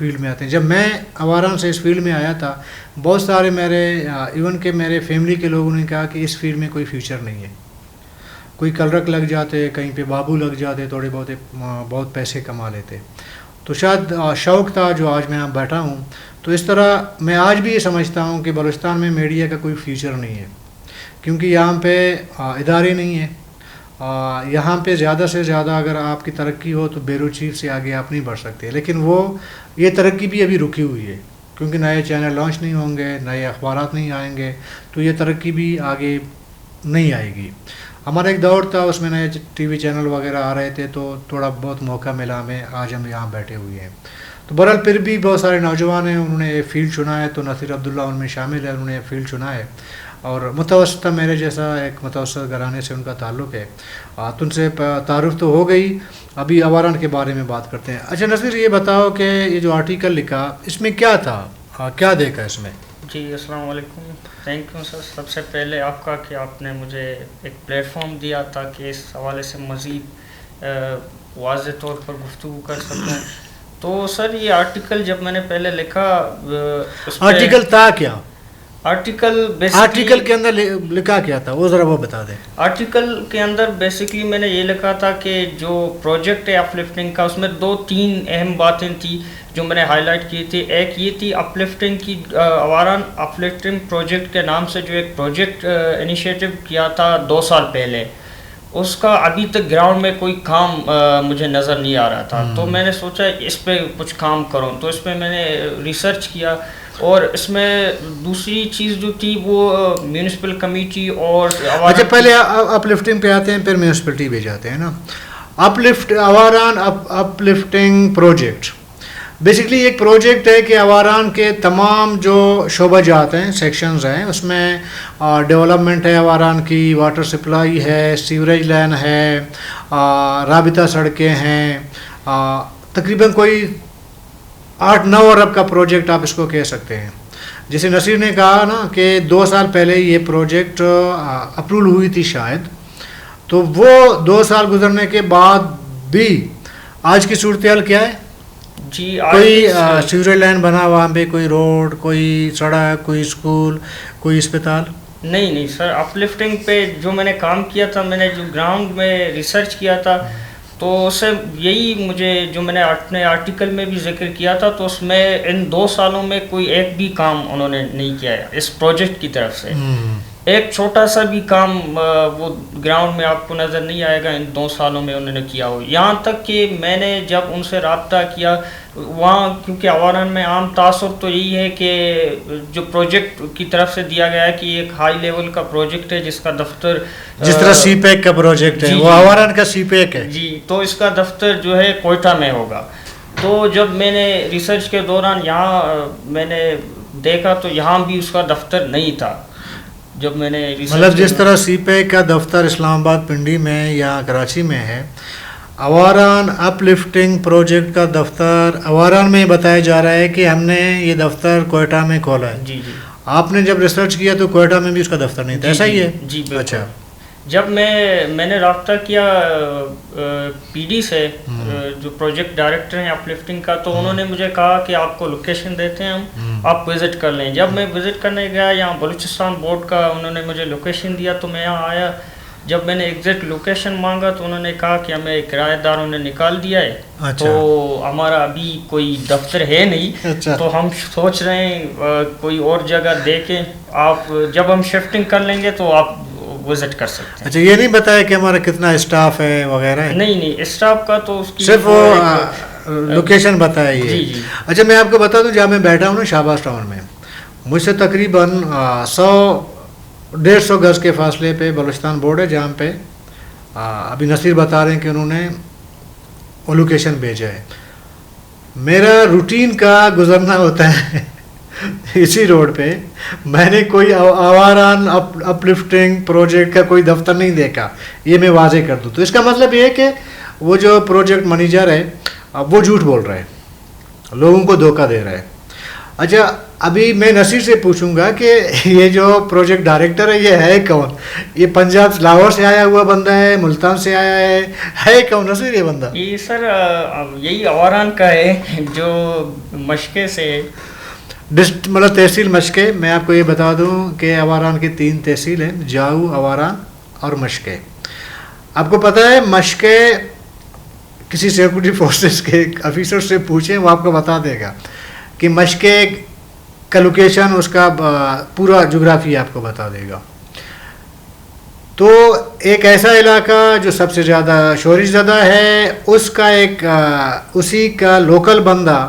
Field میں آتے ہیں. جب میں آواران سے اس فیلڈ میں آیا تھا, بہت سارے میرے ایون کہ میرے فیملی کے لوگوں نے کہا کہ اس فیلڈ میں کوئی فیوچر نہیں ہے, کوئی کلرک لگ جاتے, کہیں پہ بابو لگ جاتے, تھوڑے بہت پیسے کما لیتے. تو شاید شوق تھا جو آج میں یہاں بیٹھا ہوں. تو اس طرح میں آج بھی یہ سمجھتا ہوں کہ بلوچستان میں میڈیا کا کوئی فیوچر نہیں ہے, کیونکہ یہاں پہ ادارے نہیں ہیں. یہاں پہ زیادہ سے زیادہ اگر آپ کی ترقی ہو تو بیورو چیف سے آگے آپ نہیں بڑھ سکتے, لیکن یہ ترقی بھی ابھی رکی ہوئی ہے, کیونکہ نئے چینل لانچ نہیں ہوں گے, نئے اخبارات نہیں آئیں گے, تو یہ ترقی بھی آگے نہیں آئے گی. ہمارا ایک دور تھا, اس میں نئے ٹی وی چینل وغیرہ آ رہے تھے, تو تھوڑا بہت موقع ملا ہمیں, آج ہم یہاں بیٹھے ہوئے ہیں. تو بہرحال پھر بھی بہت سارے نوجوان ہیں, انہوں نے فیلڈ چنا ہے, تو نصیر عبداللہ ان میں شامل ہے, انہوں نے فیلڈ چنا ہے. اور متوسطہ میرے جیسا ایک متوسط گھرانے سے ان کا تعلق ہے. تو ان سے تعارف تو ہو گئی, ابھی آواران کے بارے میں بات کرتے ہیں. اچھا نصیر, یہ بتاؤ کہ یہ جو آرٹیکل لکھا اس میں کیا تھا, کیا دیکھا اس میں؟ جی السلام علیکم, تھینک یو سر. سب سے پہلے آپ کا کہ آپ نے مجھے ایک پلیٹ فارم دیا تاکہ اس حوالے سے مزید واضح طور پر گفتگو کر سکوں. تو سر یہ آرٹیکل جب میں نے پہلے لکھا, آرٹیکل تھا کیا؟ آرٹیکل کے اندر لکھا کیا تھا وہ ذرا وہ بتا دیں. آرٹیکل کے اندر بیسکلی میں نے یہ لکھا تھا کہ جو پروجیکٹ ہے اپ لفٹنگ کا, اس میں 2-3 اہم باتیں تھیں جو میں نے ہائی لائٹ کی تھی. ایک یہ تھی اپ لفٹنگ کی, آواران اپ لفٹنگ پروجیکٹ کے نام سے جو ایک پروجیکٹ انیشیٹو کیا تھا 2 سال پہلے, اس کا ابھی تک گراؤنڈ میں کوئی کام مجھے نظر نہیں آ رہا تھا. تو میں نے سوچا اس پہ کچھ کام کروں, تو اس پہ میں نے ریسرچ کیا. اور اس میں دوسری چیز جو تھی وہ میونسپل کمیٹی اور اچھا پہلے اپ لفٹنگ پہ آتے ہیں, پھر میونسپلٹی پہ جاتے ہیں نا. آواران اپ لفٹنگ پروجیکٹ بیسکلی ایک پروجیکٹ ہے کہ آواران کے تمام جو شعبہ جات ہیں, سیکشنز ہیں, اس میں ڈیولپمنٹ ہے آواران کی, واٹر سپلائی ہے, سیوریج لائن ہے, رابطہ سڑکیں ہیں, تقریباً کوئی 8-9 ارب کا پروجیکٹ آپ اس کو کہہ سکتے ہیں. جیسے نصیر نے کہا نا کہ 2 سال پہلے یہ پروجیکٹ اپروول ہوئی تھی شاید, تو وہ 2 سال گزرنے کے بعد بھی آج کی صورتحال کیا ہے؟ جی کوئی سیوریج لائن بنا وہاں پہ, کوئی روڈ, کوئی سڑک, کوئی اسکول, کوئی اسپتال نہیں سر. اپ لفٹنگ پہ جو میں نے کام کیا تھا, میں نے جو گراؤنڈ میں ریسرچ کیا تھا, تو اس سے یہی مجھے جو میں نے اپنے آرٹیکل میں بھی ذکر کیا تھا, تو اس میں ان 2 سالوں میں کوئی ایک بھی کام انہوں نے نہیں کیا ہے اس پروجیکٹ کی طرف سے. ایک چھوٹا سا بھی کام وہ گراؤنڈ میں آپ کو نظر نہیں آئے گا ان 2 سالوں میں انہوں نے کیا ہو. یہاں تک کہ میں نے جب ان سے رابطہ کیا وہاں, کیونکہ آواران میں عام تاثر تو یہی ہے کہ جو پروجیکٹ کی طرف سے دیا گیا ہے کہ ایک ہائی لیول کا پروجیکٹ ہے جس کا دفتر, جس طرح سی پیک کا پروجیکٹ ہے, وہ آواران کا سی پیک ہے جی, تو اس کا دفتر جو ہے کوئٹہ میں ہوگا. تو جب میں نے ریسرچ کے دوران یہاں میں نے دیکھا تو یہاں بھی اس کا دفتر نہیں تھا. جب میں نے مطلب جس طرح سی پیک کا دفتر اسلام آباد پنڈی میں یا کراچی میں ہے, آواران اپ لفٹنگ پروجیکٹ کا دفتر آواران میں بتایا جا رہا ہے کہ ہم نے یہ دفتر کوئٹہ میں کھولا ہے. جی آپ نے جب ریسرچ کیا تو کوئٹہ میں بھی اس کا دفتر نہیں تھا, ایسا ہی ہے؟ جی اچھا. جب میں نے رابطہ کیا پی ڈی سے, جو پروجیکٹ ڈائریکٹر ہیں اپ لفٹنگ کا, تو انہوں نے مجھے کہا کہ آپ کو لوکیشن دیتے ہیں ہم, آپ وزٹ کر لیں. جب میں وزٹ کرنے گیا یہاں بلوچستان بورڈ کا, انہوں نے مجھے لوکیشن دیا, تو میں یہاں آیا. جب میں نے ایگزیکٹ لوکیشن مانگا تو انہوں نے کہا کہ ہمیں کرایہ داروں نے نکال دیا ہے. اچھا. تو ہمارا ابھی کوئی دفتر ہے نہیں. اچھا. تو ہم سوچ رہے ہیں کوئی اور جگہ دیکھیں, آپ جب ہم شفٹنگ کر لیں گے تو آپ وزٹ کر سکتے ہیں. اچھا, یہ نہیں بتایا کہ ہمارا کتنا اسٹاف ہے وغیرہ ہے؟ نہیں اسٹاف کا تو اس کی صرف وہ لوکیشن بتایا یہ. جی. اچھا, میں آپ کو بتا دوں, جہاں میں بیٹھا ہوں نا شہباز ٹاؤن میں, مجھ سے تقریباً 100-150 گز کے فاصلے پہ بلوچستان بورڈ ہے, جہاں پہ ابھی نصیر بتا رہے ہیں کہ انہوں نے وہ لوکیشن بھیجا ہے. میرا روٹین کا گزرنا ہوتا ہے اسی روڈ پہ. میں نے کوئی آواران اپ لفٹنگ پروجیکٹ کا کوئی دفتر نہیں دیکھا, یہ میں واضح کر دوں. تو اس کا مطلب یہ ہے کہ وہ جو پروجیکٹ منیجر ہے وہ جھوٹ بول رہا ہے, لوگوں کو دھوکہ دے رہا ہے. اچھا ابھی میں نصیر سے پوچھوں گا کہ یہ جو پروجیکٹ ڈائریکٹر ہے یہ ہے کون؟ یہ پنجاب لاہور سے آیا ہوا بندہ ہے، ملتان سے آیا ہے کون نصیر یہ بندہ؟ یہ سر یہی اواران کا ہے جو مشقے سے مطلب تحصیل مشقے. میں آپ کو یہ بتا دوں کہ اواران کی 3 تحصیل ہیں، جاؤ، اواران اور مشقے. آپ کو پتہ ہے مشقے کسی سیکورٹی فورسز کے آفیسر سے پوچھیں وہ آپ کو بتا دے گا کہ مشقے کا لوکیشن، اس کا پورا جغرافیہ آپ کو بتا دے گا. تو ایک ایسا علاقہ جو سب سے زیادہ شورش زدہ ہے، اس کا ایک اسی کا لوکل بندہ،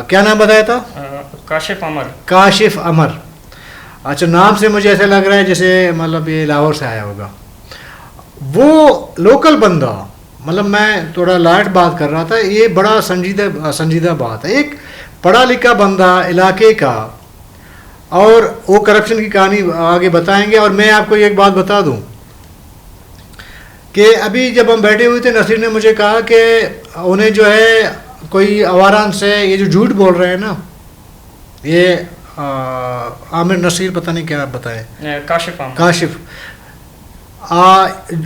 کیا نام بتایا تھا؟ کاشف عمر. کاشف عمر. اچھا نام سے مجھے ایسا لگ رہا ہے جیسے مطلب یہ لاہور سے آیا ہوگا. وہ لوکل بندہ، مطلب میں تھوڑا لائٹ بات کر رہا تھا، یہ بڑا سنجیدہ بات ہے. ایک پڑھا لکھا بندہ علاقے کا، اور وہ کرپشن کی کہانی آگے بتائیں گے. اور میں آپ کو ایک بات بتا دوں کہ ابھی جب ہم بیٹھے ہوئے تھے نصیر نے مجھے کہا کہ انہیں جو ہے کوئی اواران سے یہ جو جھوٹ بول رہے ہیں نا، یہ عامر نصیر پتہ نہیں کیا بتائیں، کاشف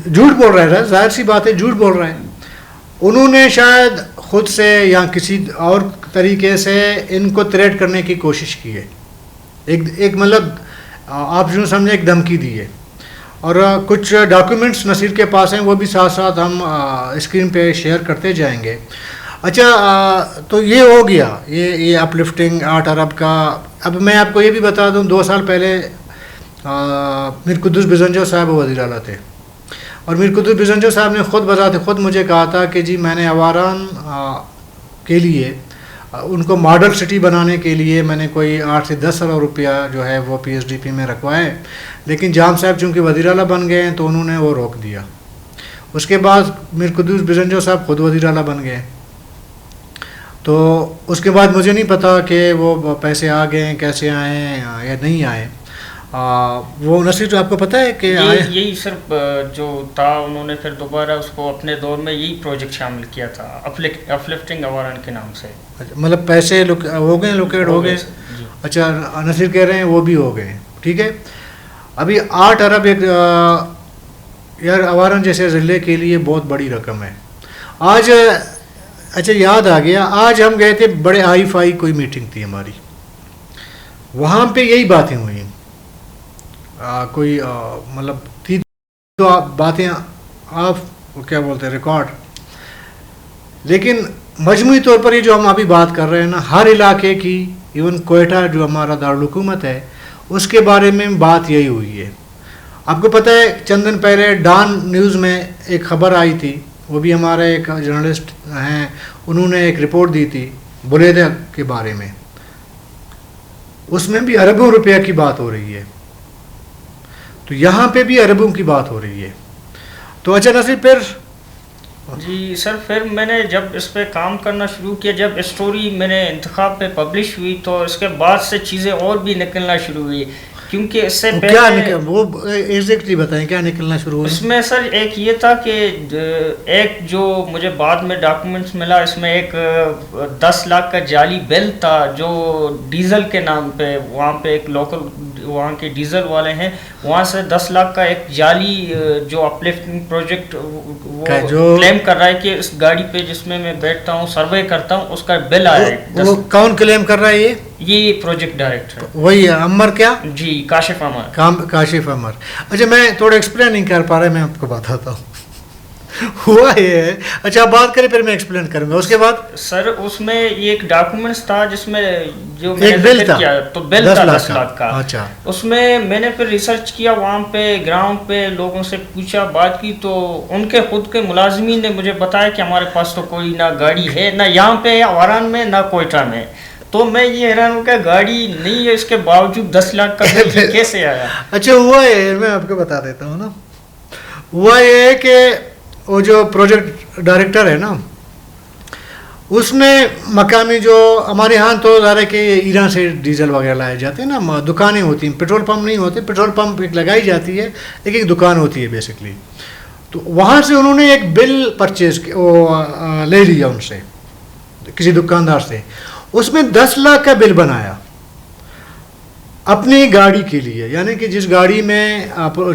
جھوٹ بول رہے ہیں. ظاہر سی بات ہے جھوٹ بول رہے ہیں. انہوں نے شاید خود سے یا کسی اور طریقے سے ان کو تھریٹ کرنے کی کوشش کی ہے. ایک مطلب آپ جو سمجھیں ایک دھمکی دی ہے. اور کچھ ڈاکیومنٹس نصیر کے پاس ہیں، وہ بھی ساتھ ساتھ ہم اسکرین پہ شیئر کرتے جائیں گے. اچھا تو یہ ہو گیا یہ اپ لفٹنگ 8 ارب کا. اب میں آپ کو یہ بھی بتا دوں 2 سال پہلے میر قدوس بزنجو صاحب وزیر اعلیٰ تھے، اور میر قدوس بزنجو صاحب نے خود بذات خود مجھے کہا تھا کہ جی میں نے اواران کے لیے ان کو ماڈل سٹی بنانے کے لیے میں نے کوئی 8 سے 10 ارب روپیہ جو ہے وہ PSDP میں رکھوائے، لیکن جام صاحب چونکہ وزیر اعلیٰ بن گئے ہیں تو انہوں نے وہ روک دیا. اس کے بعد میر قدوس بزنجو صاحب خود وزیر اعلیٰ بن گئے. تو اس کے بعد مجھے نہیں پتا کہ وہ پیسے آ گئے ہیں، کیسے آئے ہیں یا نہیں آئے. وہ نصیر آپ کو پتہ ہے کہ یہی صرف جو تھا انہوں نے پھر دوبارہ اس کو اپنے دور میں یہی پروجیکٹ شامل کیا تھا اپلفٹنگ اواران کے نام سے. مطلب پیسے ہو گئے، لوکیٹ ہو گئے. اچھا نصیر کہہ رہے ہیں وہ بھی ہو گئے. ٹھیک ہے. ابھی 8 ارب ایک یار اواران جیسے ضلع کے لیے بہت بڑی رقم ہے. آج اچھا یاد آ گیا، آج ہم گئے تھے بڑے آئی فائی کوئی میٹنگ تھی ہماری، وہاں پہ یہی باتیں ہوئی. کوئی مطلب تھی تو باتیں آپ کیا بولتے ہیں ریکارڈ، لیکن مجموعی طور پر یہ جو ہم ابھی بات کر رہے ہیں نا، ہر علاقے کی، ایون کوئٹہ جو ہمارا دارالحکومت ہے اس کے بارے میں بات یہی ہوئی ہے. آپ کو پتہ ہے چند دن پہلے ڈان نیوز میں ایک خبر آئی تھی، وہ بھی ہمارے ایک جرنلسٹ ہیں، انہوں نے ایک رپورٹ دی تھی بلیدہ کے بارے میں. اس میں بھی اربوں روپیہ کی بات ہو رہی ہے. تو یہاں پہ بھی اربوں کی بات ہو رہی ہے. تو اچھا نصیر پھر جی سر، پھر میں نے جب اس پہ کام کرنا شروع کیا، جب اسٹوری میں نے انتخاب پہ پبلش ہوئی تو اس کے بعد سے چیزیں اور بھی نکلنا شروع ہوئی. کیونکہ اس سے پہلے وہ ایگزیکٹلی بتائیں کیا نکلنا شروع ہوا. اس میں سر ایک یہ تھا کہ ایک جو مجھے بعد میں ڈاکومنٹس ملا، اس میں ایک 10 لاکھ کا جعلی بل تھا جو ڈیزل کے نام پہ، وہاں پہ ایک لوکل وہاں کے ڈیزل والے ہیں، وہاں سے 10 لاکھ کا ایک جعلی جو اپلفٹنگ پروجیکٹ وہ کلیم کر رہا ہے کہ اس گاڑی پہ جس میں میں بیٹھتا ہوں سروے کرتا ہوں اس کا بل آیا ہے. وہ کون کلیم کر رہا ہے؟ یہ پروجیکٹ ڈائریکٹر وہی ہے عمر کیا؟ جی کاشف عمر. کاشف عمر. اچھا میں تھوڑا ایکسپلین نہیں کر پا رہا، میں آپ کو بتاتا ہوں. ہوا یہ ہے، اچھا آپ بات کریں پھر میں ایکسپلین کروں گا. اس کے بعد سر اس میں یہ ایک ڈاکومنٹس تھا جس میں جو میں نے ذکر کیا تو بل تھا 10 لاکھ کا. اچھا اس میں نے پھر ریسرچ کیا، وہاں پہ گراؤنڈ پہ لوگوں سے پوچھا، بات کی، تو ان کے خود کے ملازمین نے مجھے بتایا کہ ہمارے پاس تو کوئی نہ گاڑی ہے، نہ یہاں پہ اواران میں نہ کوئٹہ میں. تو میں یہ حیران ہوں کہ گاڑی نہیں ہے، اس کے باوجود 10 لاکھ کا بل کیسے آیا. اچھا ہوا ہے، میں آپ کو بتا دیتا ہوں نا. ہوا یہ ہے کہ وہ جو پروجیکٹ ڈائریکٹر ہے نا، اس نے مقامی جو ہمارے ہاں تو ظاہر ہے کہ ایران سے ڈیزل وغیرہ لائے جاتے ہیں نا، دکانیں ہوتی ہیں، پیٹرول پمپ نہیں ہوتے، پیٹرول پمپ ایک لگائی جاتی ہے، ایک دکان ہوتی ہے بیسکلی. تو وہاں سے انہوں نے ایک بل پرچیز لے لیا ان سے، کسی دکاندار سے. اس میں 10 لاکھ کا بل بنایا اپنی گاڑی کے لیے. یعنی کہ جس گاڑی میں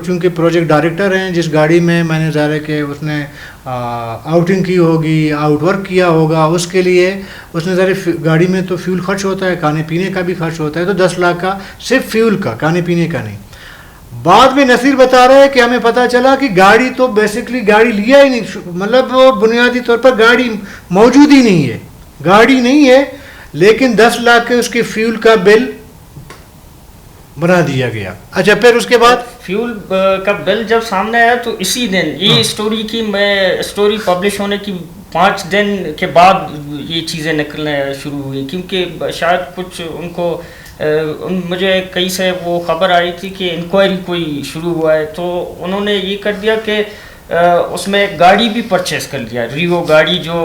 چونکہ پروجیکٹ ڈائریکٹر ہیں, جس گاڑی میں نے ظاہر ہے کہ اس نے آؤٹنگ کی ہوگی, آؤٹ ورک کیا ہوگا, اس کے لیے اس نے ظاہر گاڑی میں تو فیول خرچ ہوتا ہے, کھانے پینے کا بھی خرچ ہوتا ہے, تو 10 لاکھ کا صرف فیول کا, کھانے پینے کا نہیں. بعد میں نصیر بتا رہا ہے کہ ہمیں پتہ چلا کہ گاڑی تو بیسکلی گاڑی لیا ہی نہیں, مطلب بنیادی طور پر گاڑی موجود ہی نہیں ہے, گاڑی نہیں ہے, لیکن 10 لاکھ کے اس کے فیول کا بل بنا دیا گیا. اچھا پھر اس کے بعد فیول کا بل جب سامنے آیا تو اسی دن یہ اسٹوری کی میں اسٹوری پبلش ہونے کی 5 دن کے بعد یہ چیزیں نکلنے شروع ہوئی, کیونکہ شاید کچھ ان کو مجھے کئی سے وہ خبر آئی تھی کہ انکوائری کوئی شروع ہوا ہے, تو انہوں نے یہ کر دیا کہ اس میں گاڑی بھی پرچیز کر لیا, ریوو گاڑی جو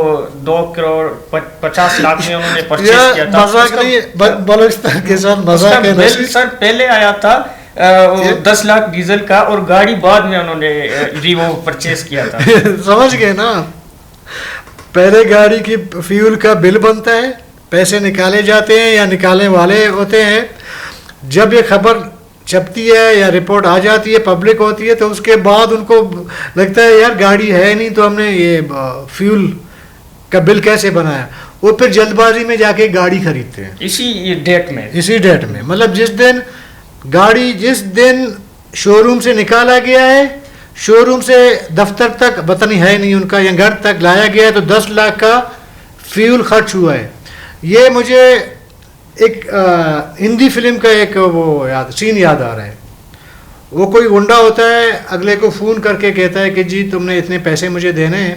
2 کروڑ 50 لاکھ میں انہوں نے پرچیز کیا تھا. مذاق نہیں, بلوچستان کے ساتھ مذاق ہے. بل سر پہلے آیا تھا 10 لاکھ ڈیزل کا, اور گاڑی بعد میں انہوں نے ریوو پرچیز کیا تھا. سمجھ گئے نا, پہلے گاڑی کی فیول کا بل بنتا ہے, پیسے نکالے جاتے ہیں یا نکالنے والے ہوتے ہیں, جب یہ خبر چھپتی ہے یا رپورٹ آ جاتی ہے, پبلک ہوتی ہے, تو اس کے بعد ان کو لگتا ہے یار گاڑی ہے نہیں تو ہم نے یہ فیول کا بل کیسے بنایا, وہ پھر جلد بازی میں جا کے گاڑی خریدتے ہیں اسی ڈیٹ میں. مطلب جس دن گاڑی جس دن شو روم سے نکالا گیا ہے, شو روم سے دفتر تک وطن ہے نہیں ان کا, یا گھر تک لایا گیا ہے, تو 10 لاکھ کا فیول خرچ ہوا ہے. یہ مجھے ایک ہندی فلم کا ایک وہ سین یاد آ رہا ہے. وہ کوئی گنڈا ہوتا ہے, اگلے کو فون کر کے کہتا ہے کہ جی تم نے اتنے پیسے مجھے دینے ہیں,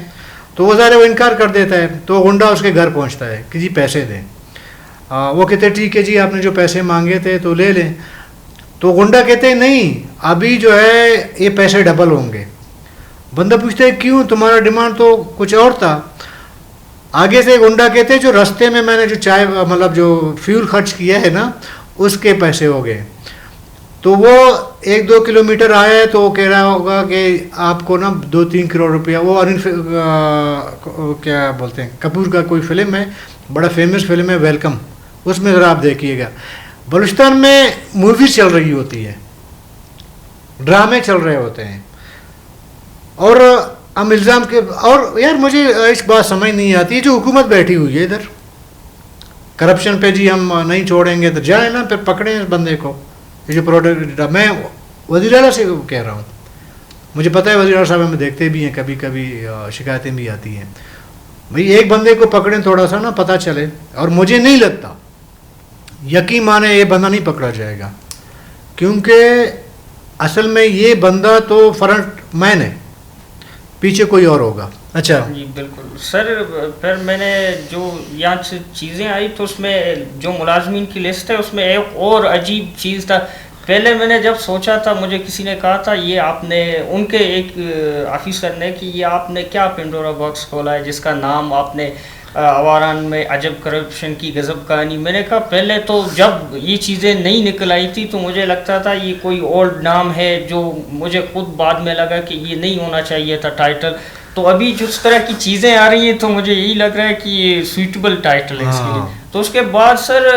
تو وہ ظاہر وہ انکار کر دیتا ہے, تو گنڈا اس کے گھر پہنچتا ہے کہ جی پیسے دیں. وہ کہتے ہیں ٹھیک ہے جی آپ نے جو پیسے مانگے تھے تو لے لیں. تو گنڈا کہتے ہیں نہیں, ابھی جو ہے یہ پیسے ڈبل ہوں گے. بندہ پوچھتا ہے کیوں, تمہارا ڈیمانڈ تو کچھ اور تھا. آگے سے گنڈا کہتے ہیں جو رستے میں نے جو چائے مطلب جو فیول خرچ کیا ہے نا, اس کے پیسے ہو گئے. تو وہ 1-2 کلومیٹر آیا ہے, تو وہ کہہ رہا ہوگا کہ آپ کو نا 2-3 کروڑ روپیہ, وہ کیا بولتے ہیں, کپور کا کوئی فلم ہے, بڑا فیمس فلم ہے ویلکم, اس میں ذرا آپ دیکھیے گا. بلوچستان میں موویز چل رہی ہوتی ہے, ڈرامے چل رہے ہوتے ہیں, اور ہم الزام کے, اور یار مجھے اس بات سمجھ نہیں آتی, جو حکومت بیٹھی ہوئی ہے ادھر کرپشن پہ, جی ہم نہیں چھوڑیں گے, تو جائیں نا پھر پکڑیں اس بندے کو. یہ جو پروڈکٹ, میں وزیر اعلیٰ سے کہہ رہا ہوں, مجھے پتہ ہے وزیر اعلیٰ صاحب ہمیں دیکھتے بھی ہیں, کبھی کبھی شکایتیں بھی آتی ہیں, بھئی ایک بندے کو پکڑیں, تھوڑا سا نا پتہ چلے. اور مجھے نہیں لگتا, یقین مانے یہ بندہ نہیں پکڑا جائے گا, کیونکہ اصل میں یہ بندہ تو فرنٹ مین ہے, پیچھے کوئی اور ہوگا. اچھا جی بالکل سر. پھر میں نے جو یہاں سے چیزیں آئی تو اس میں جو ملازمین کی لسٹ ہے, اس میں ایک اور عجیب چیز تھا. پہلے میں نے جب سوچا تھا, مجھے کسی نے کہا تھا یہ آپ نے, ان کے ایک آفیسر نے, کہ یہ آپ نے کیا پینڈورا باکس کھولا ہے جس کا نام آپ نے آواران میں عجب کرپشن کی غضب کہانی. میں نے کہا پہلے تو جب یہ چیزیں نہیں نکل آئی تھی تو مجھے لگتا تھا یہ کوئی اولڈ نام ہے, جو مجھے خود بعد میں لگا کہ یہ نہیں ہونا چاہیے تھا ٹائٹل. تو ابھی جس طرح کی چیزیں آ رہی ہیں تو مجھے یہی لگ رہا ہے کہ یہ سویٹیبل ٹائٹل ہے اس کے لیے. تو اس کے بعد سر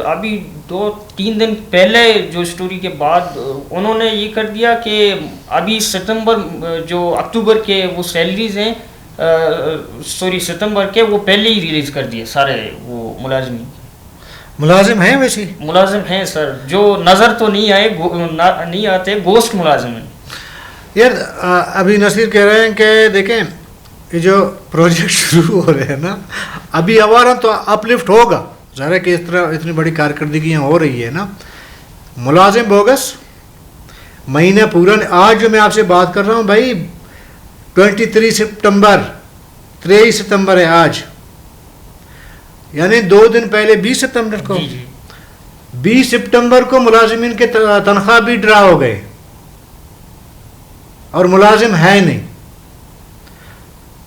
ابھی 2-3 دن پہلے جو اسٹوری کے بعد انہوں نے یہ کر دیا کہ ابھی اکتوبر کے وہ سیلریز ہیں, ستمبر کے, وہ پہلے ہی ریلیز کر دیے سارے. وہ ملازم ہیں, ویسے ملازم ہیں سر, جو نظر تو نہیں آتے, گوسٹ ملازم ہیں. یار ابھی نصیر کہہ رہے ہیں کہ دیکھیں یہ جو پروجیکٹ شروع ہو رہے ہیں نا, ابھی آوارہ تو اپ لفٹ ہوگا, ظاہر ہے کہ اس طرح اتنی بڑی کارکردگیاں ہو رہی ہے نا. ملازم بوگس مہینہ پورا, آج جو میں آپ سے بات کر رہا ہوں بھائی 23 ستمبر ہے آج, یعنی 2 دن پہلے 20 ستمبر کو, 20 ستمبر کو ملازمین کے تنخواہ بھی ڈرا ہو گئے, اور ملازم ہے نہیں.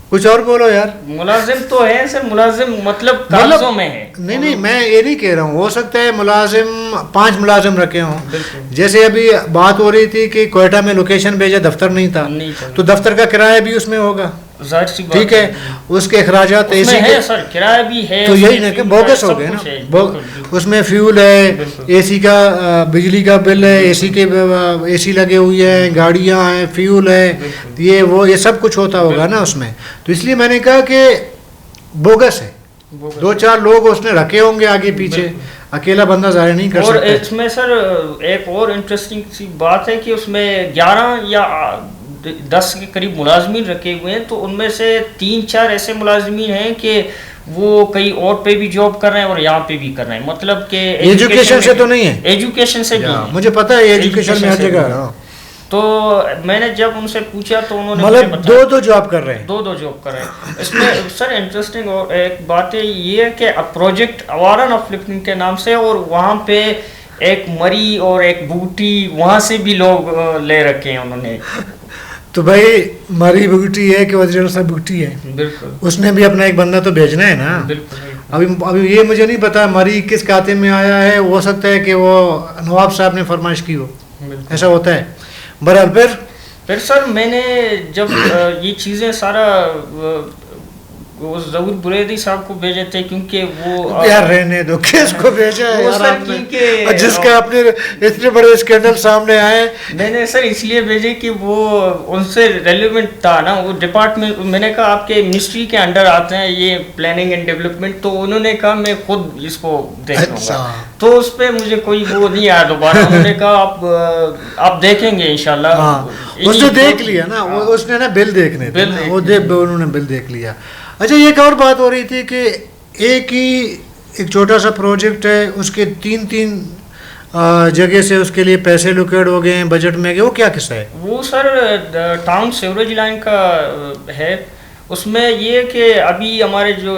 کچھ اور بولو یار. ملازم تو ہے سر, ملازم مطلب کاغذوں میں ہے. نہیں میں یہ نہیں کہہ رہا ہوں, ہو سکتا ہے ملازم 5 ملازم رکھے ہوں. جیسے ابھی بات ہو رہی تھی کہ کوئٹہ میں لوکیشن بھیجا, دفتر نہیں تھا, تو دفتر کا کرایہ بھی اس میں ہوگا. ظاہر سی بات ٹھیک ہے، اس کے اخراجات اے سی ہے سر، کرایہ بھی ہے تو یہی نا کہ بوگس ہو گئے نا، اس میں فیول ہے، اے سی کا بجلی کا بل ہے، اے سی کے اے سی لگے ہوئے ہیں، گاڑیاں ہیں، فیول ہے، یہ وہ یہ سب کچھ ہوتا ہوگا نا اس میں. تو اس لیے میں نے کہا کہ بوگس ہے، 2-4 لوگ اس نے رکھے ہوں گے آگے پیچھے، اکیلا بندہ ظاہر نہیں کر اور سکتا. اس میں سر ایک اور انٹرسٹنگ سی بات ہے کہ اس میں 11 یا 10 کے قریب ملازمین رکھے ہوئے ہیں، تو ان میں سے 3-4 ایسے ملازمین ہیں کہ وہ کئی اور پہ بھی جاب کر رہے ہیں اور یہاں پہ بھی کر رہے ہیں، مطلب کہ ایجوکیشن سے تو نہیں ہے، ایجوکیشن سے بھی مجھے پتا ہے ایجوکیشن میں ہر جگہ. تو میں نے جب ان سے پوچھا تو انہوں نے مطلب 2 جاب کر رہے ہیں، 2 جاب کر رہے ہیں. اس میں سر انٹرسٹنگ اور ایک بات یہ ہے کہ پروجیکٹ اواران اپ لفٹنگ کے نام سے، اور وہاں پہ ایک مری اور ایک بوٹی وہاں سے بھی لوگ لے رکھے ہیں انہوں نے. تو بھائی مری بوٹی ہے کہ وزیر صاحب بوٹی ہے، بالکل اس نے بھی اپنا ایک بندہ تو بھیجنا ہے نا. ابھی یہ مجھے نہیں پتا مری کس کھاتے میں آیا ہے، ہو سکتا ہے کہ وہ نواب صاحب نے فرمائش کی ہو، ایسا ہوتا ہے. بہرحال پھر سر میں نے جب یہ چیزیں سارا وہ ظہور بریدی صاحب کو بھیجے تھے، کیونکہ وہ یار رہنے دو، کس کو بھیجا ہے یار آپ نے جس کا اپنے اتنے بڑے اسکینڈل سامنے آئے. میں نے سر اس لیے بھیجے کہ وہ ان سے ریلیونٹ تھا نا، وہ ڈپارٹمنٹ. میں نے کہا آپ کے منسٹری کے انڈر آتے ہیں یہ پلاننگ اینڈ ڈیولپمنٹ، تو انہوں نے کہا میں خود اس کو دیکھ لوں گا. تو اس پہ مجھے کوئی وہ نہیں آیا دوبارہ. انہوں نے کہا آپ دیکھیں گے انشاءاللہ. اس نے دیکھ لیا نا، اس نے نا بل دیکھنے تھے، انہوں نے بل دیکھ لیا. اچھا ایک اور بات ہو رہی تھی کہ ایک چھوٹا سا پروجیکٹ ہے، اس کے 3 جگہ سے اس کے لیے پیسے لوکیٹ ہو گئے ہیں بجٹ میں، وہ کیا قصہ ہے؟ وہ سر ٹاؤن سیوریج لائن کا ہے. اس میں یہ کہ ابھی ہمارے جو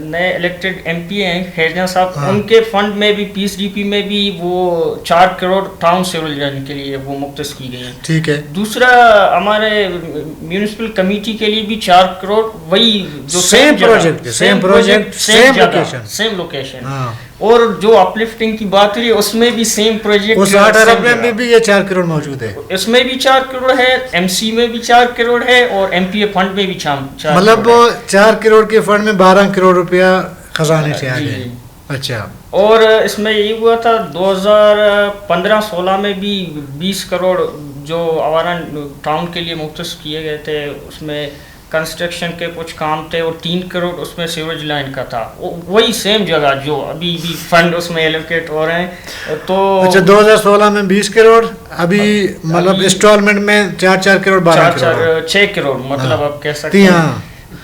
نئے الیکٹڈ ایم پی ہیں خیرجاں صاحب، ان کے فنڈ میں بھی پی ایس ڈی پی میں بھی وہ 4 کروڑ ٹاؤن سیوریج لائن کے لیے وہ مختص کی گئی ہیں. ٹھیک ہے. دوسرا ہمارے میونسپل کمیٹی کے لیے بھی 4 کروڑ، وہی جو سیم پروجیکٹ سیم لوکیشن. اور جو اپ لفٹنگ کی بات ہوئی اس میں بھی سیم پروجیکٹ، اس 8 ارب میں بھی یہ 4 کروڑ موجود ہے. اس میں بھی 4 کروڑ ہے، ایم سی میں بھی 4 کروڑ ہے، اور ایم پی اے فنڈ میں بھی 4 مطلب 4 کروڑ کے فنڈ میں 12 کروڑ روپیہ خزانے سے آ گئے. اچھا. اور اس میں یہ ہوا تھا 2015-16 میں بھی 20 کروڑ جو اواران ٹاؤن کے لیے مختص کیے گئے تھے، اس میں کنسٹرکشن کے کچھ کام تھے، اور 3 کروڑ اس میں سیوریج لائن کا تھا. وہی سیم جگہ جو ابھی بھی فنڈ اس میں ایلوکیٹ ہو رہے ہیں. تو اچھا 2016 میں 20 کروڑ، ابھی مطلب انسٹالمنٹ میں 4 کروڑ 12 کروڑ 6 کروڑ مطلب آپ کہہ سکتے ہیں.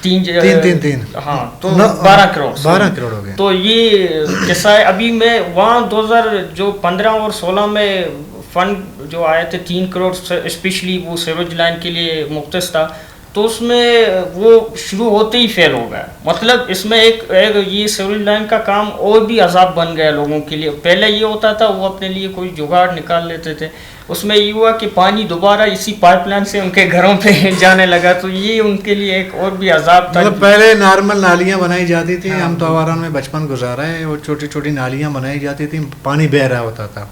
تین ہاں، تو 12 کروڑ ہو گئے. تو یہ قصہ ہے. ابھی میں وہاں 2015 اور 16 میں فنڈ جو آئے تھے 3 کروڑ اسپیشلی وہ سیوریج لائن کے لیے مختص تھا، تو اس میں وہ شروع ہوتے ہی فیل ہو گیا. مطلب اس میں ایک یہ سیوریج لائن کا کام اور بھی عذاب بن گیا لوگوں کے لیے. پہلے یہ ہوتا تھا وہ اپنے لیے کوئی جگاڑ نکال لیتے تھے، اس میں یہ ہوا کہ پانی دوبارہ اسی پائپ لائن سے ان کے گھروں پہ جانے لگا، تو یہ ان کے لیے ایک اور بھی عذاب تھا. مطلب پہلے نارمل نالیاں بنائی جاتی تھی، ہم تو آواران میں بچپن گزارا ہے، وہ چھوٹی چھوٹی نالیاں بنائی جاتی تھیں، پانی بہہ رہا ہوتا تھا.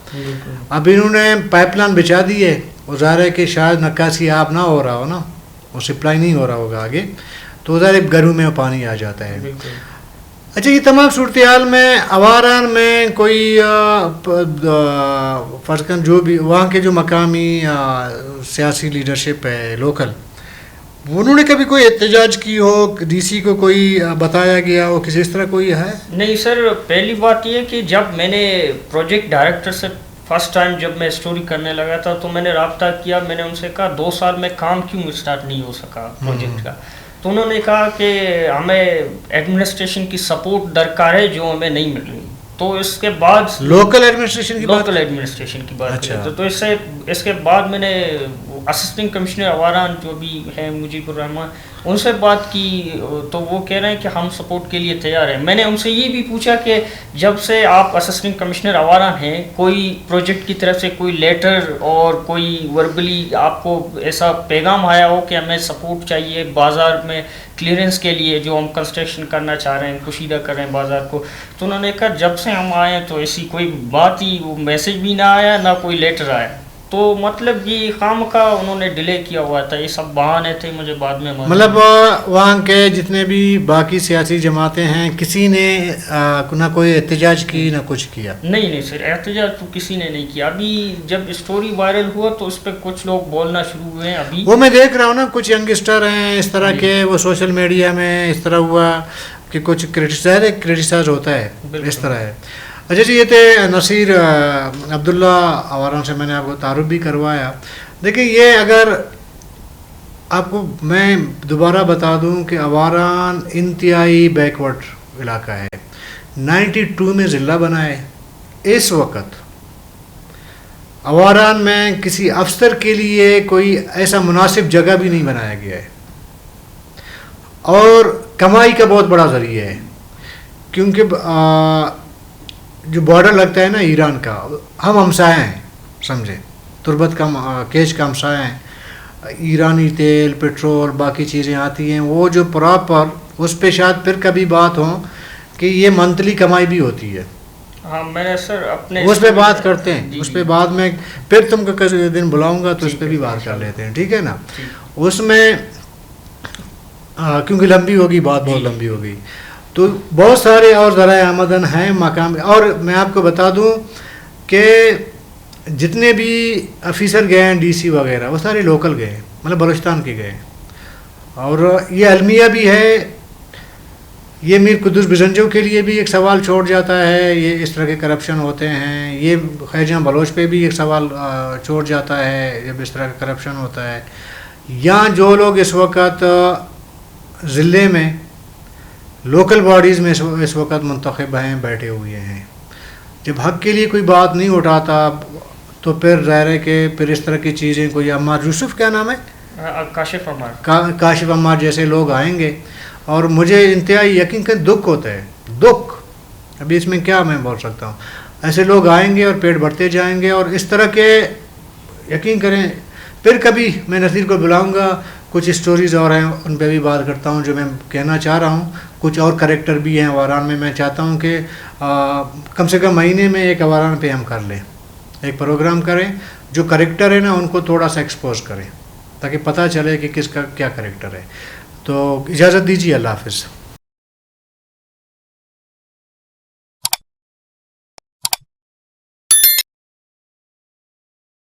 اب انہوں نے پائپ لائن بچھا دی ہے، وہ ظاہر ہے کہ شاید نکاسی آپ نہ ہو رہا ہو نا، وہ سپلائی نہیں ہو رہا ہوگا آگے، تو ظاہر گھروں میں پانی آ جاتا ہے. اچھا یہ تمام صورتحال میں اواران میں کوئی فرض کر جو بھی وہاں کے جو مقامی سیاسی لیڈرشپ ہے لوکل، انہوں نے کبھی کوئی احتجاج کی ہو، ڈی سی کو کوئی بتایا گیا ہو کسی اس طرح کوئی ہے؟ نہیں سر، پہلی بات یہ کہ جب میں نے پروجیکٹ ڈائریکٹر سے فرسٹ ٹائم جب میں اسٹوری کرنے لگا تھا تو میں نے رابطہ کیا. میں نے ان سے کہا 2 سال میں کام کیوں اسٹارٹ نہیں ہو سکا پروجیکٹ کا؟ تو انہوں نے کہا کہ ہمیں ایڈمنسٹریشن کی سپورٹ درکار ہے جو ہمیں نہیں مل رہی. تو اس کے بعد لوکل ایڈمنسٹریشن کی بات تو اس کے بعد میں نے اسسٹنٹ کمشنر اواران جو بھی ہیں مجیب الرحمان، ان سے بات کی، تو وہ کہہ رہے ہیں کہ ہم سپورٹ کے لیے تیار ہیں. میں نے ان سے یہ بھی پوچھا کہ جب سے آپ اسسٹنٹ کمشنر اواران ہیں، کوئی پروجیکٹ کی طرف سے کوئی لیٹر اور کوئی وربلی آپ کو ایسا پیغام آیا ہو کہ ہمیں سپورٹ چاہیے بازار میں کلیئرنس کے لیے جو ہم کنسٹرکشن کرنا چاہ رہے ہیں، کشیدہ کر رہے ہیں بازار کو؟ تو انہوں نے کہا جب سے ہم آئے تو ایسی کوئی بات ہی، وہ میسج بھی نہ آیا نہ کوئی لیٹر آیا. تو مطلب یہ خام کا انہوں نے ڈیلے کیا ہوا تھا, یہ سب بہانے تھے, مجھے بعد میں مطلب وہاں کے جتنے بھی باقی سیاسی جماعتیں ہیں کسی نے نہ کوئی احتجاج کی نہ کچھ کیا؟ نہیں سر, احتجاج تو کسی نے نہیں کیا. ابھی جب اسٹوری وائرل ہوا تو اس پہ کچھ لوگ بولنا شروع ہوئے ہیں. ابھی وہ میں دیکھ رہا ہوں نا, کچھ ینگسٹر ہیں اس طرح کے, وہ سوشل میڈیا میں اس طرح ہوا کہ کچھ کرٹیسائز ہوتا ہے, اس طرح ہے. اچھا جی, یہ تھے نصیر عبداللہ آواران سے, میں نے آپ کو تعارف بھی کروایا. دیکھیں یہ اگر آپ کو میں دوبارہ بتا دوں کہ آواران انتہائی بیکورڈ علاقہ ہے, 92 میں ضلع بنا ہے. اس وقت آواران میں کسی افسر کے لیے کوئی ایسا مناسب جگہ بھی نہیں بنایا گیا ہے, اور کمائی کا بہت بڑا ذریعہ ہے, کیونکہ جو بارڈر لگتا ہے نا ایران کا, ہم ہمسائے ہیں, سمجھے, تربت کا کیچ کا ہمسائے ہیں. ایرانی تیل, پیٹرول, باقی چیزیں آتی ہیں, وہ جو پراپر اس پہ شاید پھر کبھی بات ہوں کہ یہ منتھلی کمائی بھی ہوتی ہے. ہاں میں نے سر اپنے اس پہ بات کرتے ہیں, اس پہ بعد میں پھر تم کو کسی دن بلاؤں گا تو اس پہ بھی بات کر لیتے ہیں, ٹھیک ہے نا. اس میں کیونکہ لمبی ہوگی بات, بہت لمبی ہوگی, تو بہت سارے اور ذرائع آمدن ہیں مقام. اور میں آپ کو بتا دوں کہ جتنے بھی افیسر گئے ہیں ڈی سی وغیرہ, وہ سارے لوکل گئے ہیں, مطلب بلوچستان کے گئے ہیں. اور یہ المیہ بھی ہے, یہ میر قدس بزنجو کے لیے بھی ایک سوال چھوڑ جاتا ہے, یہ اس طرح کے کرپشن ہوتے ہیں. یہ خیجاں بلوچ پہ بھی ایک سوال چھوڑ جاتا ہے جب اس طرح کا کرپشن ہوتا ہے. یہاں جو لوگ اس وقت ضلع میں لوکل باڈیز میں اس وقت منتخب ہیں, بیٹھے ہوئے ہیں, جب حق کے لیے کوئی بات نہیں اٹھاتا تو پھر ظاہر ہے کہ پھر اس طرح کی چیزیں, کوئی عمار یوسف, کیا نام ہے, کاشف عمار جیسے لوگ آئیں گے. اور مجھے انتہائی یقین کہ دکھ ہوتا ہے, دکھ, ابھی اس میں کیا میں بول سکتا ہوں. ایسے لوگ آئیں گے اور پیٹ بھرتے جائیں گے, اور اس طرح کے یقین کریں پھر کبھی میں نصیر کو بلاؤں گا, کچھ اسٹوریز اور ہیں ان پہ بھی بات کرتا ہوں جو میں کہنا چاہ رہا ہوں. کچھ اور کریکٹر بھی ہیں آواران میں چاہتا ہوں کہ کم سے کم مہینے میں ایک آواران پہ ہم کر لیں, ایک پروگرام کریں, جو کریکٹر ہے نا ان کو تھوڑا سا ایکسپوز کریں تاکہ پتہ چلے کہ کس کا کیا کریکٹر ہے. تو اجازت دیجیے, اللہ حافظ.